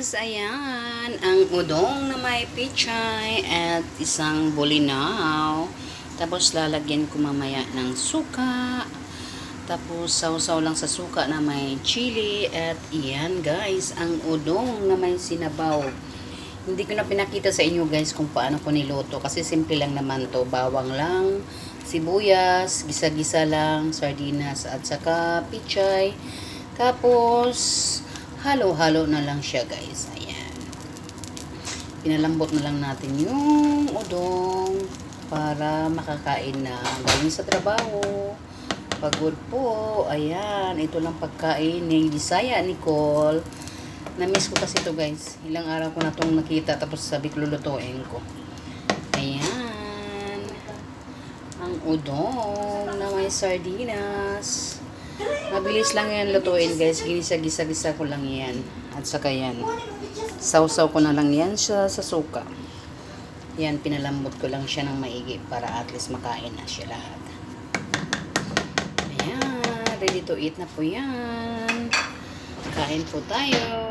guys, ayan, ang udong na may pichay at isang bulinaw. Tapos lalagyan ko mamaya ng suka. Tapos sausaw lang sa suka na may chili. At iyan guys, ang udong na may sinabaw. Hindi ko na pinakita sa inyo guys kung paano ko niluto. Kasi simple lang naman to. Bawang lang, sibuyas, gisa-gisa lang, sardinas at saka pichay. Tapos halo-halo na lang siya guys. Ayan. Pinalambot na lang natin yung udong para makakain na. Galing sa trabaho. Pagod po. Ayan. Ito lang pagkain ni Bisaya Nicole. Na-miss ko kasi ito guys. Ilang araw ko na itong nakita tapos sabi ko lulutuin ko. Ayan. Ang udong na may sardinas. Mabilis lang yan lutuin guys. Ginisa-gisa-gisa ko lang yan. At saka yan. Sausaw ko na lang yan siya sa suka. Yan, pinalambot ko lang siya ng maigi para at least makain na siya lahat. Ayan, ready to eat na po yan. Kain po tayo.